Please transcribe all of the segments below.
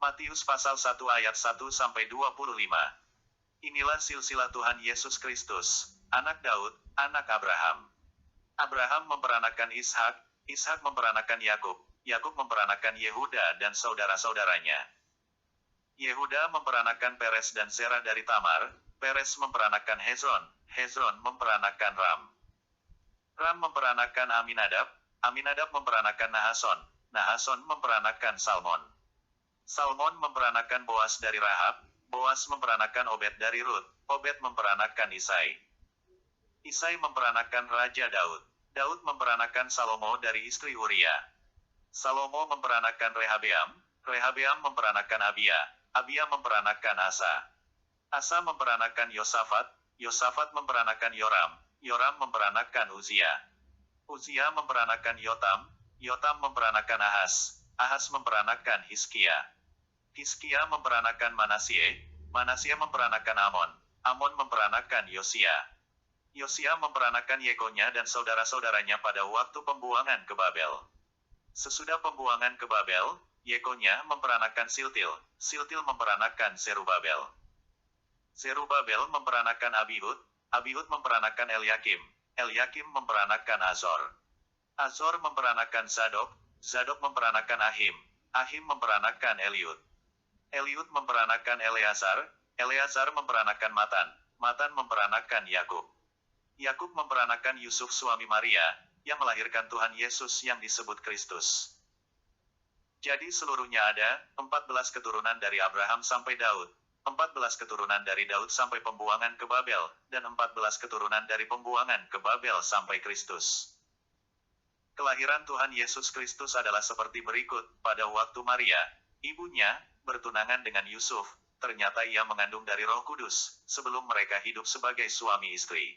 Matius pasal 1 ayat 1-25. Inilah silsilah Tuhan Yesus Kristus, anak Daud, anak Abraham. Abraham memperanakan Ishak, Ishak memperanakan Yakub, Yakub memperanakan Yehuda dan saudara-saudaranya. Yehuda memperanakan Peres dan Zerah dari Tamar, Peres memperanakan Hezron, Hezron memperanakan Ram. Ram memperanakan Aminadab, Aminadab memperanakan Nahason, Nahason memperanakan Salmon. Salmon memperanakan Boas dari Rahab, Boas memperanakan Obed dari Rut, Obed memperanakan Isai. Isai memperanakan Raja Daud, Daud memperanakan Salomo dari istri Uria. Salomo memperanakan Rehabeam, Rehabeam memperanakan Abia, Abia memperanakan Asa. Asa memperanakan Yosafat, Yosafat memperanakan Yoram, Yoram memperanakan Uzia. Uzia memperanakan Yotam, Yotam memperanakan Ahas, Ahas memperanakan Hizkia. Hizkia memperanakan Manasye, Manasye memperanakan Amon, Amon memperanakan Yosia. Yosia memperanakan Yekonya dan saudara-saudaranya pada waktu pembuangan ke Babel. Sesudah pembuangan ke Babel, Yekonya memperanakan Siltil, Siltil memperanakan Zerubabel. Zerubabel memperanakan Abihud, Abihud memperanakan Eliakim, Eliakim memperanakan Azor. Azor memperanakan Zadok, Zadok memperanakan Ahim, Ahim memperanakan Eliud. Eliud memperanakan Eleazar, Eleazar memperanakan Matan, Matan memperanakan Yakub. Yakub memperanakan Yusuf suami Maria, yang melahirkan Tuhan Yesus yang disebut Kristus. Jadi seluruhnya ada 14 keturunan dari Abraham sampai Daud, 14 keturunan dari Daud sampai pembuangan ke Babel, dan 14 keturunan dari pembuangan ke Babel sampai Kristus. Kelahiran Tuhan Yesus Kristus adalah seperti berikut. Pada waktu Maria, ibunya, bertunangan dengan Yusuf, ternyata ia mengandung dari Roh Kudus, sebelum mereka hidup sebagai suami istri.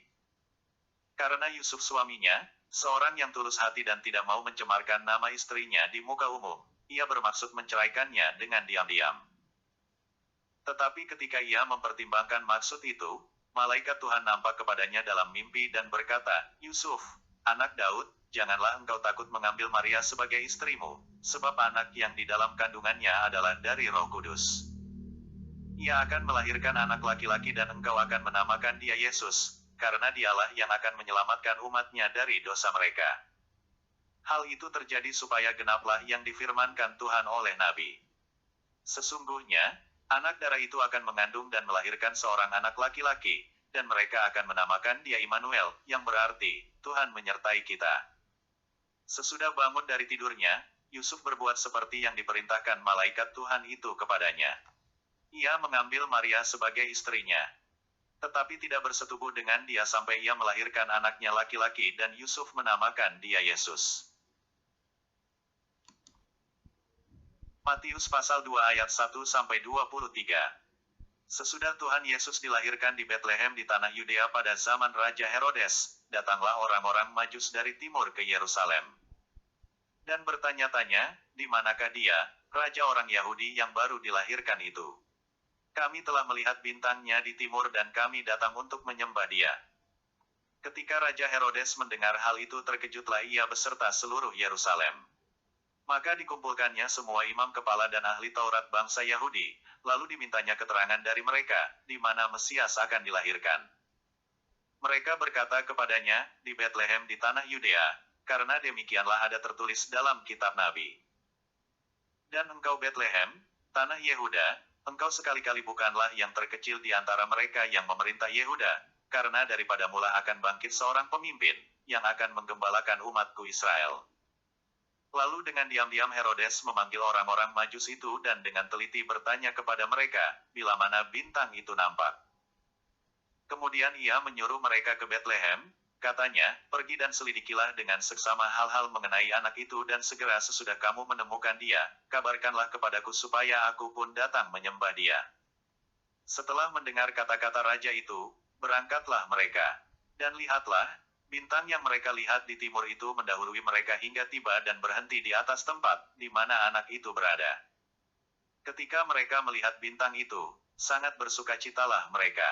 Karena Yusuf suaminya, seorang yang tulus hati dan tidak mau mencemarkan nama istrinya di muka umum, ia bermaksud menceraikannya dengan diam-diam. Tetapi ketika ia mempertimbangkan maksud itu, malaikat Tuhan nampak kepadanya dalam mimpi dan berkata, Yusuf, anak Daud, janganlah engkau takut mengambil Maria sebagai istrimu, sebab anak yang di dalam kandungannya adalah dari Roh Kudus. Ia akan melahirkan anak laki-laki dan engkau akan menamakan dia Yesus, karena dialah yang akan menyelamatkan umatnya dari dosa mereka. Hal itu terjadi supaya genaplah yang difirmankan Tuhan oleh Nabi. Sesungguhnya, anak darah itu akan mengandung dan melahirkan seorang anak laki-laki, dan mereka akan menamakan dia Immanuel, yang berarti, Tuhan menyertai kita. Sesudah bangun dari tidurnya, Yusuf berbuat seperti yang diperintahkan malaikat Tuhan itu kepadanya. Ia mengambil Maria sebagai istrinya, tetapi tidak bersetubuh dengan dia sampai ia melahirkan anaknya laki-laki dan Yusuf menamakan dia Yesus. Matius pasal 2 ayat 1-23. Sesudah Tuhan Yesus dilahirkan di Betlehem di tanah Yudea pada zaman Raja Herodes, datanglah orang-orang Majus dari timur ke Yerusalem. Dan bertanya-tanya, di manakah dia, Raja orang Yahudi yang baru dilahirkan itu? Kami telah melihat bintangnya di timur dan kami datang untuk menyembah dia. Ketika Raja Herodes mendengar hal itu terkejutlah ia beserta seluruh Yerusalem. Maka dikumpulkannya semua imam kepala dan ahli Taurat bangsa Yahudi, lalu dimintanya keterangan dari mereka, di mana Mesias akan dilahirkan. Mereka berkata kepadanya, di Betlehem di tanah Yudea, karena demikianlah ada tertulis dalam kitab Nabi. Dan engkau Betlehem, tanah Yehuda, engkau sekali-kali bukanlah yang terkecil di antara mereka yang memerintah Yehuda, karena daripada mula akan bangkit seorang pemimpin, yang akan menggembalakan umatku Israel. Lalu dengan diam-diam Herodes memanggil orang-orang Majus itu dan dengan teliti bertanya kepada mereka, bila mana bintang itu nampak. Kemudian ia menyuruh mereka ke Betlehem, katanya, pergi dan selidikilah dengan seksama hal-hal mengenai anak itu dan segera sesudah kamu menemukan dia, kabarkanlah kepadaku supaya aku pun datang menyembah dia. Setelah mendengar kata-kata raja itu, berangkatlah mereka. Dan lihatlah, bintang yang mereka lihat di timur itu mendahului mereka hingga tiba dan berhenti di atas tempat, di mana anak itu berada. Ketika mereka melihat bintang itu, sangat bersukacitalah mereka.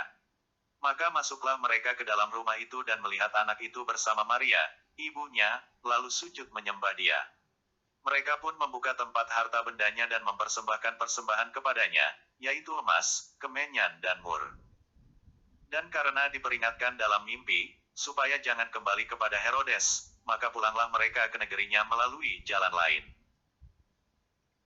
Maka masuklah mereka ke dalam rumah itu dan melihat anak itu bersama Maria, ibunya, lalu sujud menyembah dia. Mereka pun membuka tempat harta bendanya dan mempersembahkan persembahan kepadanya, yaitu emas, kemenyan dan mur. Dan karena diperingatkan dalam mimpi, supaya jangan kembali kepada Herodes, maka pulanglah mereka ke negerinya melalui jalan lain.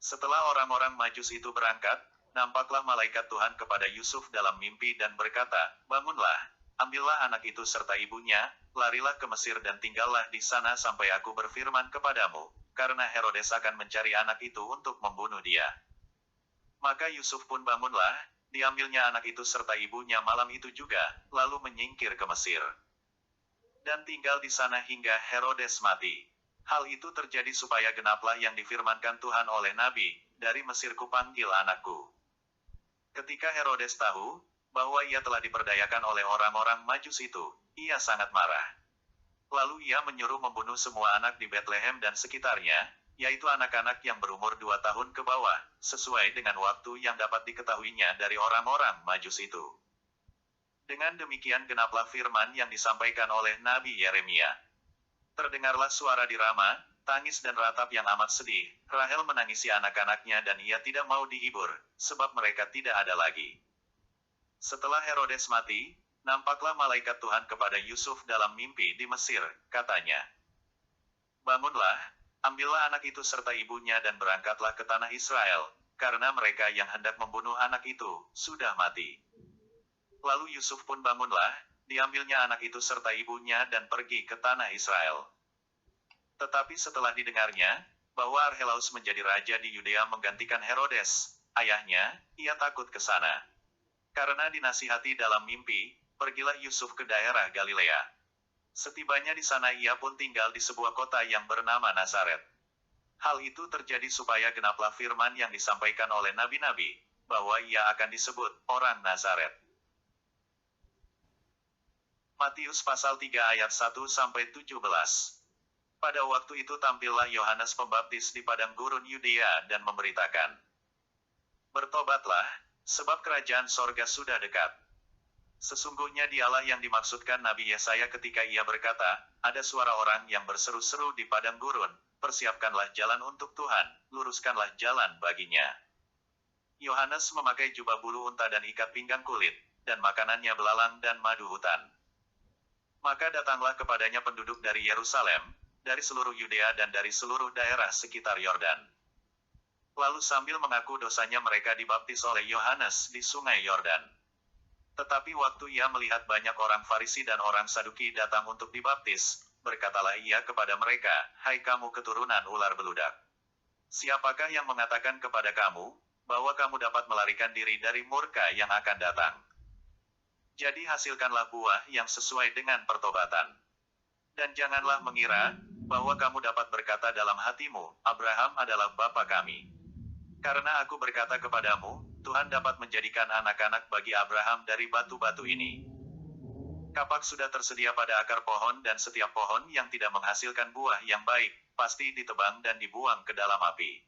Setelah orang-orang Majus itu berangkat, nampaklah malaikat Tuhan kepada Yusuf dalam mimpi dan berkata, "Bangunlah, ambillah anak itu serta ibunya, larilah ke Mesir dan tinggallah di sana sampai aku berfirman kepadamu, karena Herodes akan mencari anak itu untuk membunuh dia." Maka Yusuf pun bangunlah, diambilnya anak itu serta ibunya malam itu juga, lalu menyingkir ke Mesir. Dan tinggal di sana hingga Herodes mati. Hal itu terjadi supaya genaplah yang difirmankan Tuhan oleh Nabi, "Dari Mesir kupanggil anakku." Ketika Herodes tahu bahwa ia telah diperdayakan oleh orang-orang Majus itu, ia sangat marah. Lalu ia menyuruh membunuh semua anak di Betlehem dan sekitarnya, yaitu anak-anak yang berumur 2 tahun ke bawah, sesuai dengan waktu yang dapat diketahuinya dari orang-orang Majus itu. Dengan demikian genaplah firman yang disampaikan oleh Nabi Yeremia. Terdengarlah suara di Rama, tangis dan ratap yang amat sedih. Rahel menangisi anak-anaknya dan ia tidak mau dihibur, sebab mereka tidak ada lagi. Setelah Herodes mati, nampaklah malaikat Tuhan kepada Yusuf dalam mimpi di Mesir, katanya, "Bangunlah, ambillah anak itu serta ibunya dan berangkatlah ke tanah Israel, karena mereka yang hendak membunuh anak itu, sudah mati." Lalu Yusuf pun bangunlah, diambilnya anak itu serta ibunya dan pergi ke tanah Israel. Tetapi setelah didengarnya, bahwa Archelaus menjadi raja di Yudea menggantikan Herodes, ayahnya, ia takut ke sana. Karena dinasihati dalam mimpi, pergilah Yusuf ke daerah Galilea. Setibanya di sana ia pun tinggal di sebuah kota yang bernama Nazaret. Hal itu terjadi supaya genaplah firman yang disampaikan oleh nabi-nabi, bahwa ia akan disebut orang Nazaret. Matius pasal 3 ayat 1-17. Pada waktu itu tampillah Yohanes Pembaptis di padang gurun Yudea dan memberitakan, "Bertobatlah, sebab kerajaan sorga sudah dekat." Sesungguhnya dialah yang dimaksudkan Nabi Yesaya ketika ia berkata, "Ada suara orang yang berseru-seru di padang gurun, persiapkanlah jalan untuk Tuhan, luruskanlah jalan baginya." Yohanes memakai jubah bulu unta dan ikat pinggang kulit, dan makanannya belalang dan madu hutan. Maka datanglah kepadanya penduduk dari Yerusalem, dari seluruh Yudea dan dari seluruh daerah sekitar Yordan. Lalu sambil mengaku dosanya mereka dibaptis oleh Yohanes di sungai Yordan. Tetapi waktu ia melihat banyak orang Farisi dan orang Saduki datang untuk dibaptis, berkatalah ia kepada mereka, "Hai kamu keturunan ular beludak. Siapakah yang mengatakan kepada kamu, bahwa kamu dapat melarikan diri dari murka yang akan datang? Jadi hasilkanlah buah yang sesuai dengan pertobatan. Dan janganlah mengira, bahwa kamu dapat berkata dalam hatimu, Abraham adalah bapa kami. Karena aku berkata kepadamu, Tuhan dapat menjadikan anak-anak bagi Abraham dari batu-batu ini. Kapak sudah tersedia pada akar pohon dan setiap pohon yang tidak menghasilkan buah yang baik, pasti ditebang dan dibuang ke dalam api.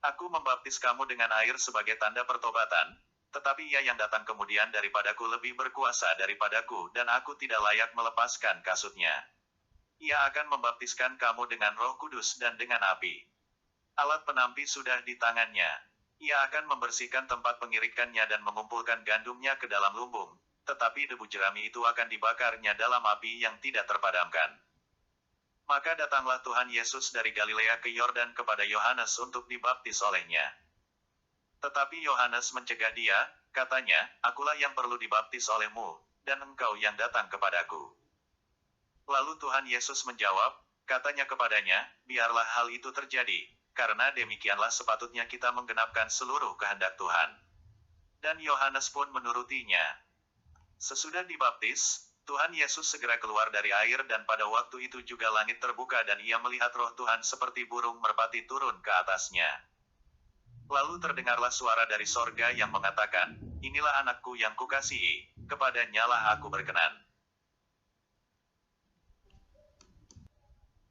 Aku membaptis kamu dengan air sebagai tanda pertobatan, tetapi ia yang datang kemudian daripadaku lebih berkuasa daripadaku dan aku tidak layak melepaskan kasutnya. Ia akan membaptiskan kamu dengan Roh Kudus dan dengan api. Alat penampi sudah di tangannya. Ia akan membersihkan tempat pengirikannya dan mengumpulkan gandumnya ke dalam lumbung, tetapi debu jerami itu akan dibakarnya dalam api yang tidak terpadamkan." Maka datanglah Tuhan Yesus dari Galilea ke Yordan kepada Yohanes untuk dibaptis olehnya. Tetapi Yohanes mencegah dia, katanya, "Akulah yang perlu dibaptis olehmu, dan engkau yang datang kepadaku." Lalu Tuhan Yesus menjawab, katanya kepadanya, "Biarlah hal itu terjadi, karena demikianlah sepatutnya kita menggenapkan seluruh kehendak Tuhan." Dan Yohanes pun menurutinya. Sesudah dibaptis, Tuhan Yesus segera keluar dari air dan pada waktu itu juga langit terbuka dan ia melihat Roh Tuhan seperti burung merpati turun ke atasnya. Lalu terdengarlah suara dari sorga yang mengatakan, "Inilah anakku yang kukasihi, kepadanyalah aku berkenan."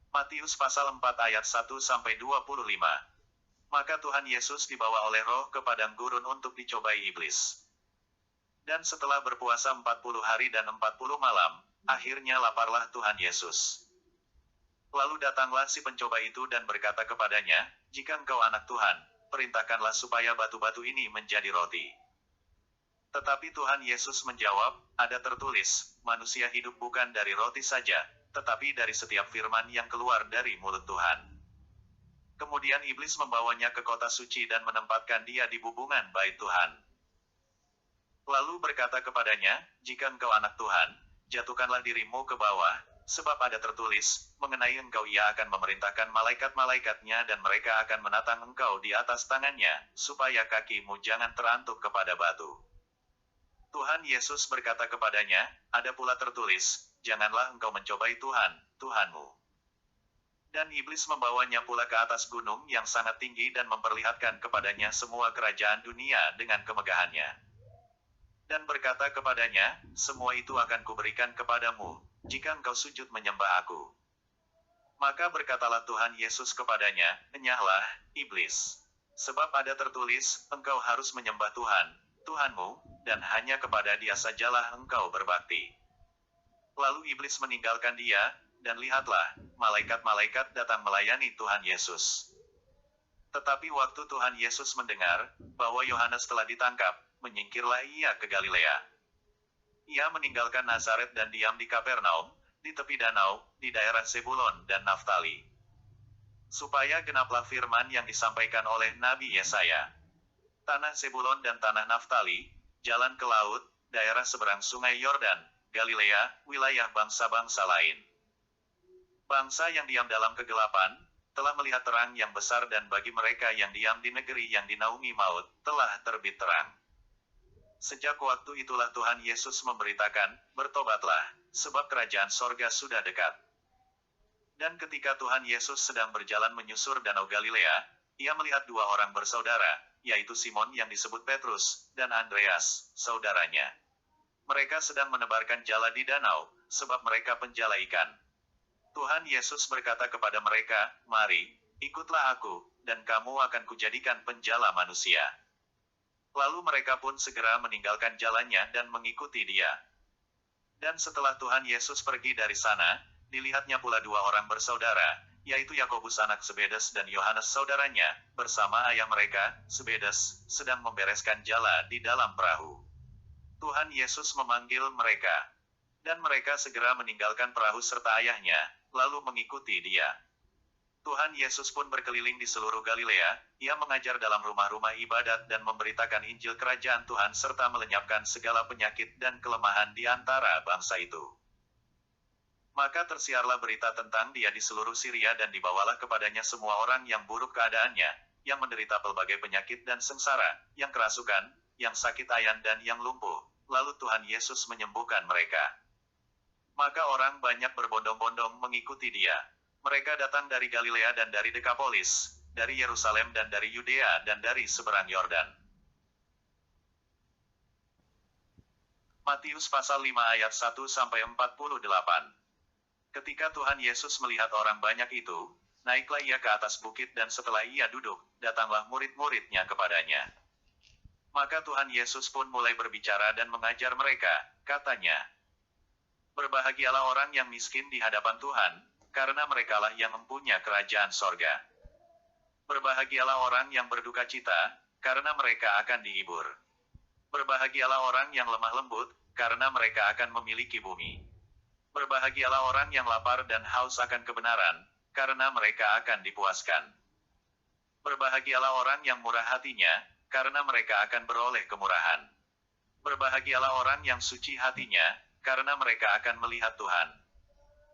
Matius pasal 4 ayat 1-25. Maka Tuhan Yesus dibawa oleh Roh ke padang gurun untuk dicobai iblis. Dan setelah berpuasa 40 hari dan 40 malam, akhirnya laparlah Tuhan Yesus. Lalu datanglah si pencoba itu dan berkata kepadanya, "Jika engkau anak Tuhan, perintahkanlah supaya batu-batu ini menjadi roti." Tetapi Tuhan Yesus menjawab, "Ada tertulis, manusia hidup bukan dari roti saja, tetapi dari setiap firman yang keluar dari mulut Tuhan." Kemudian iblis membawanya ke kota suci dan menempatkan dia di bubungan bait Tuhan. Lalu berkata kepadanya, "Jika engkau anak Tuhan, jatuhkanlah dirimu ke bawah, sebab ada tertulis, mengenai engkau ia akan memerintahkan malaikat-malaikatnya dan mereka akan menatang engkau di atas tangannya, supaya kakimu jangan terantuk kepada batu." Tuhan Yesus berkata kepadanya, "Ada pula tertulis, janganlah engkau mencobai Tuhan, Tuhanmu." Dan iblis membawanya pula ke atas gunung yang sangat tinggi dan memperlihatkan kepadanya semua kerajaan dunia dengan kemegahannya. Dan berkata kepadanya, "Semua itu akan kuberikan kepadamu, jika engkau sujud menyembah aku." Maka berkatalah Tuhan Yesus kepadanya, "Enyahlah, iblis. Sebab ada tertulis, engkau harus menyembah Tuhan, Tuhanmu, dan hanya kepada Dia sajalah engkau berbakti." Lalu iblis meninggalkan dia, dan lihatlah, malaikat-malaikat datang melayani Tuhan Yesus. Tetapi waktu Tuhan Yesus mendengar bahwa Yohanes telah ditangkap, menyingkirlah ia ke Galilea. Ia meninggalkan Nazaret dan diam di Kapernaum, di tepi danau, di daerah Zebulon dan Naftali. Supaya genaplah firman yang disampaikan oleh Nabi Yesaya. Tanah Zebulon dan tanah Naftali, jalan ke laut, daerah seberang sungai Yordan, Galilea, wilayah bangsa-bangsa lain. Bangsa yang diam dalam kegelapan, telah melihat terang yang besar, dan bagi mereka yang diam di negeri yang dinaungi maut, telah terbit terang. Sejak waktu itulah Tuhan Yesus memberitakan, "Bertobatlah, sebab kerajaan sorga sudah dekat." Dan ketika Tuhan Yesus sedang berjalan menyusur danau Galilea, ia melihat dua orang bersaudara, yaitu Simon yang disebut Petrus, dan Andreas, saudaranya. Mereka sedang menebarkan jala di danau, sebab mereka penjala ikan. Tuhan Yesus berkata kepada mereka, "Mari, ikutlah aku, dan kamu akan kujadikan penjala manusia." Lalu mereka pun segera meninggalkan jalannya dan mengikuti dia. Dan setelah Tuhan Yesus pergi dari sana, dilihatnya pula dua orang bersaudara, yaitu Yakobus anak Zebedes dan Yohanes saudaranya, bersama ayah mereka, Zebedes, sedang membereskan jala di dalam perahu. Tuhan Yesus memanggil mereka. Dan mereka segera meninggalkan perahu serta ayahnya, lalu mengikuti dia. Tuhan Yesus pun berkeliling di seluruh Galilea, ia mengajar dalam rumah-rumah ibadat dan memberitakan Injil Kerajaan Tuhan serta melenyapkan segala penyakit dan kelemahan di antara bangsa itu. Maka tersiarlah berita tentang dia di seluruh Syria dan dibawalah kepadanya semua orang yang buruk keadaannya, yang menderita pelbagai penyakit dan sengsara, yang kerasukan, yang sakit ayan dan yang lumpuh. Lalu Tuhan Yesus menyembuhkan mereka. Maka orang banyak berbondong-bondong mengikuti dia. Mereka datang dari Galilea dan dari Dekapolis, dari Yerusalem dan dari Yudea dan dari seberang Yordan. Matius pasal 5 ayat 1-48. Ketika Tuhan Yesus melihat orang banyak itu, naiklah ia ke atas bukit dan setelah ia duduk, datanglah murid-muridnya kepadanya. Maka Tuhan Yesus pun mulai berbicara dan mengajar mereka, katanya, "Berbahagialah orang yang miskin di hadapan Tuhan, karena merekalah yang mempunyai kerajaan sorga. Berbahagialah orang yang berduka cita, karena mereka akan dihibur. Berbahagialah orang yang lemah lembut, karena mereka akan memiliki bumi. Berbahagialah orang yang lapar dan haus akan kebenaran, karena mereka akan dipuaskan. Berbahagialah orang yang murah hatinya, karena mereka akan beroleh kemurahan. Berbahagialah orang yang suci hatinya, karena mereka akan melihat Tuhan.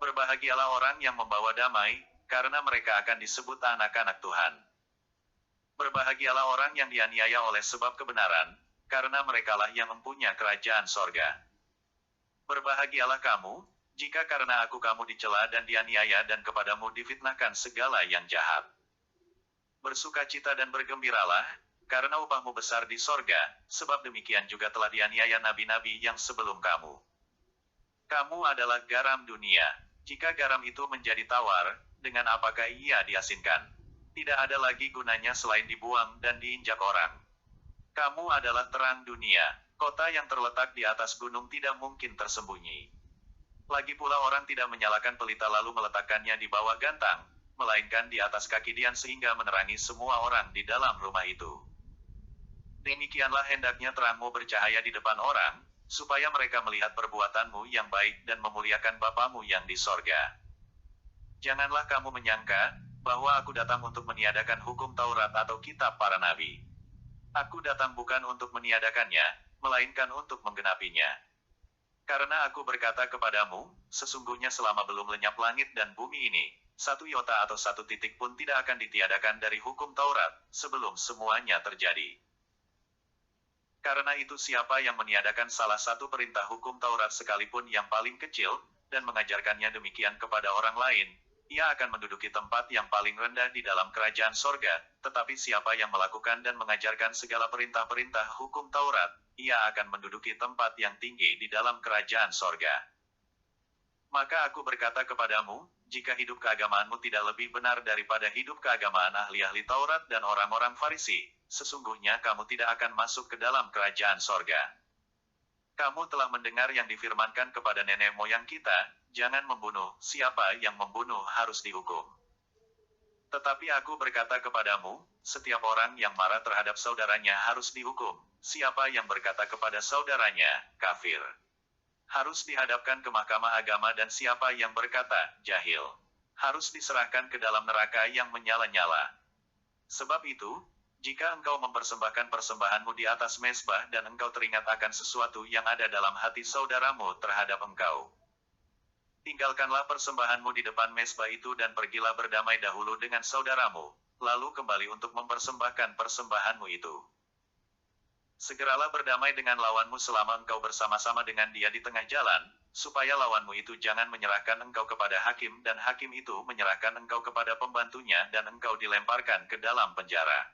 Berbahagialah orang yang membawa damai, karena mereka akan disebut anak-anak Tuhan. Berbahagialah orang yang dianiaya oleh sebab kebenaran, karena merekalah yang mempunyai kerajaan sorga. Berbahagialah kamu, jika karena aku kamu dicela dan dianiaya dan kepadamu difitnahkan segala yang jahat. Bersukacita dan bergembiralah, karena upahmu besar di sorga, sebab demikian juga telah dianiaya nabi-nabi yang sebelum kamu. Kamu adalah garam dunia. Jika garam itu menjadi tawar, dengan apakah ia diasinkan? Tidak ada lagi gunanya selain dibuang dan diinjak orang. Kamu adalah terang dunia. Kota yang terletak di atas gunung tidak mungkin tersembunyi. Lagi pula orang tidak menyalakan pelita lalu meletakkannya di bawah gantang, melainkan di atas kaki Dian sehingga menerangi semua orang di dalam rumah itu. Demikianlah hendaknya terangmu bercahaya di depan orang, supaya mereka melihat perbuatanmu yang baik dan memuliakan Bapamu yang di sorga. Janganlah kamu menyangka bahwa aku datang untuk meniadakan hukum Taurat atau kitab para nabi. Aku datang bukan untuk meniadakannya, melainkan untuk menggenapinya. Karena aku berkata kepadamu, sesungguhnya selama belum lenyap langit dan bumi ini, satu iota atau satu titik pun tidak akan ditiadakan dari hukum Taurat, sebelum semuanya terjadi. Karena itu siapa yang meniadakan salah satu perintah hukum Taurat sekalipun yang paling kecil, dan mengajarkannya demikian kepada orang lain, ia akan menduduki tempat yang paling rendah di dalam kerajaan sorga, tetapi siapa yang melakukan dan mengajarkan segala perintah-perintah hukum Taurat, ia akan menduduki tempat yang tinggi di dalam kerajaan sorga. Maka aku berkata kepadamu, jika hidup keagamaanmu tidak lebih benar daripada hidup keagamaan ahli-ahli Taurat dan orang-orang Farisi, sesungguhnya kamu tidak akan masuk ke dalam kerajaan sorga. Kamu telah mendengar yang difirmankan kepada nenek moyang kita, jangan membunuh, siapa yang membunuh harus dihukum. Tetapi aku berkata kepadamu, setiap orang yang marah terhadap saudaranya harus dihukum, siapa yang berkata kepada saudaranya, kafir, harus dihadapkan ke mahkamah agama dan siapa yang berkata, jahil, harus diserahkan ke dalam neraka yang menyala-nyala. Sebab itu, jika engkau mempersembahkan persembahanmu di atas mezbah dan engkau teringat akan sesuatu yang ada dalam hati saudaramu terhadap engkau, tinggalkanlah persembahanmu di depan mezbah itu dan pergilah berdamai dahulu dengan saudaramu, lalu kembali untuk mempersembahkan persembahanmu itu. Segeralah berdamai dengan lawanmu selama engkau bersama-sama dengan dia di tengah jalan, supaya lawanmu itu jangan menyerahkan engkau kepada hakim dan hakim itu menyerahkan engkau kepada pembantunya dan engkau dilemparkan ke dalam penjara.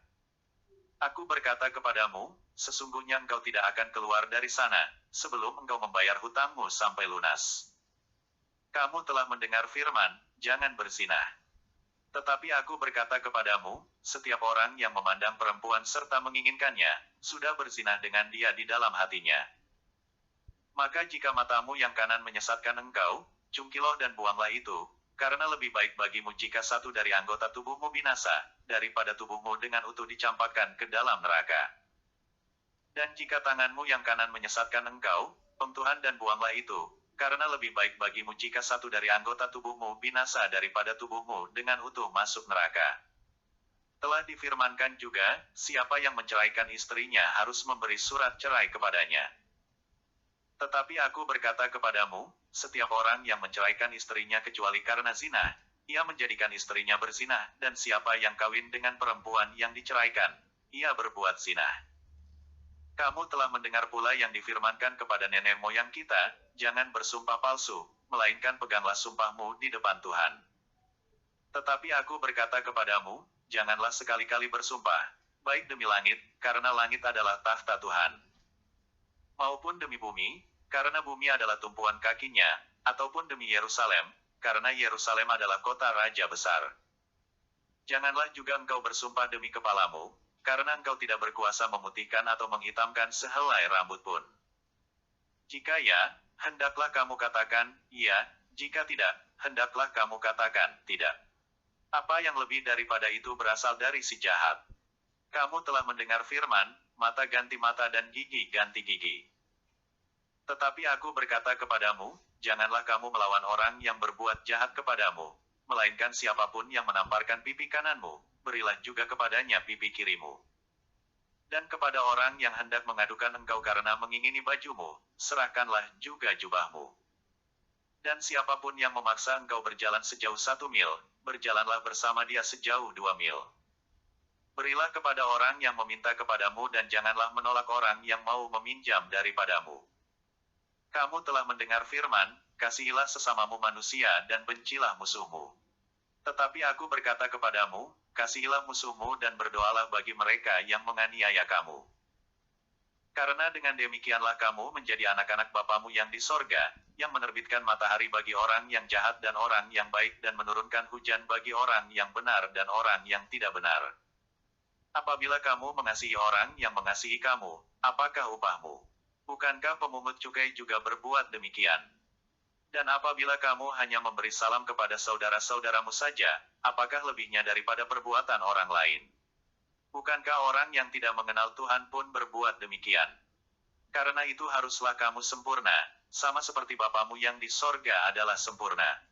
Aku berkata kepadamu, sesungguhnya engkau tidak akan keluar dari sana, sebelum engkau membayar hutangmu sampai lunas. Kamu telah mendengar firman, jangan berzinah. Tetapi aku berkata kepadamu, setiap orang yang memandang perempuan serta menginginkannya, sudah berzinah dengan dia di dalam hatinya. Maka jika matamu yang kanan menyesatkan engkau, cungkiloh dan buanglah itu, karena lebih baik bagimu jika satu dari anggota tubuhmu binasa, daripada tubuhmu dengan utuh dicampakkan ke dalam neraka. Dan jika tanganmu yang kanan menyesatkan engkau, Tuhan dan buanglah itu, karena lebih baik bagimu jika satu dari anggota tubuhmu binasa daripada tubuhmu dengan utuh masuk neraka. Telah difirmankan juga, siapa yang menceraikan istrinya harus memberi surat cerai kepadanya. Tetapi aku berkata kepadamu, setiap orang yang menceraikan istrinya kecuali karena zina, ia menjadikan istrinya berzinah, dan siapa yang kawin dengan perempuan yang diceraikan, ia berbuat zina. Kamu telah mendengar pula yang difirmankan kepada nenek moyang kita, jangan bersumpah palsu, melainkan peganglah sumpahmu di depan Tuhan. Tetapi aku berkata kepadamu, janganlah sekali-kali bersumpah, baik demi langit, karena langit adalah takhta Tuhan, maupun demi bumi, karena bumi adalah tumpuan kakinya, ataupun demi Yerusalem, karena Yerusalem adalah kota raja besar. Janganlah juga engkau bersumpah demi kepalamu, karena engkau tidak berkuasa memutihkan atau menghitamkan sehelai rambut pun. Jika ya, hendaklah kamu katakan, iya, jika tidak, hendaklah kamu katakan, tidak. Apa yang lebih daripada itu berasal dari si jahat. Kamu telah mendengar firman, mata ganti mata dan gigi ganti gigi. Tetapi aku berkata kepadamu, janganlah kamu melawan orang yang berbuat jahat kepadamu, melainkan siapapun yang menamparkan pipi kananmu, berilah juga kepadanya pipi kirimu. Dan kepada orang yang hendak mengadukan engkau karena mengingini bajumu, serahkanlah juga jubahmu. Dan siapapun yang memaksa engkau berjalan sejauh 1 mil, berjalanlah bersama dia sejauh 2 mil. Berilah kepada orang yang meminta kepadamu dan janganlah menolak orang yang mau meminjam daripadamu. Kamu telah mendengar firman, kasihilah sesamamu manusia dan bencilah musuhmu. Tetapi aku berkata kepadamu, kasihilah musuhmu dan berdoalah bagi mereka yang menganiaya kamu. Karena dengan demikianlah kamu menjadi anak-anak Bapamu yang di sorga, yang menerbitkan matahari bagi orang yang jahat dan orang yang baik dan menurunkan hujan bagi orang yang benar dan orang yang tidak benar. Apabila kamu mengasihi orang yang mengasihi kamu, apakah upahmu? Bukankah pemungut cukai juga berbuat demikian? Dan apabila kamu hanya memberi salam kepada saudara-saudaramu saja, apakah lebihnya daripada perbuatan orang lain? Bukankah orang yang tidak mengenal Tuhan pun berbuat demikian? Karena itu haruslah kamu sempurna, sama seperti Bapamu yang di sorga adalah sempurna.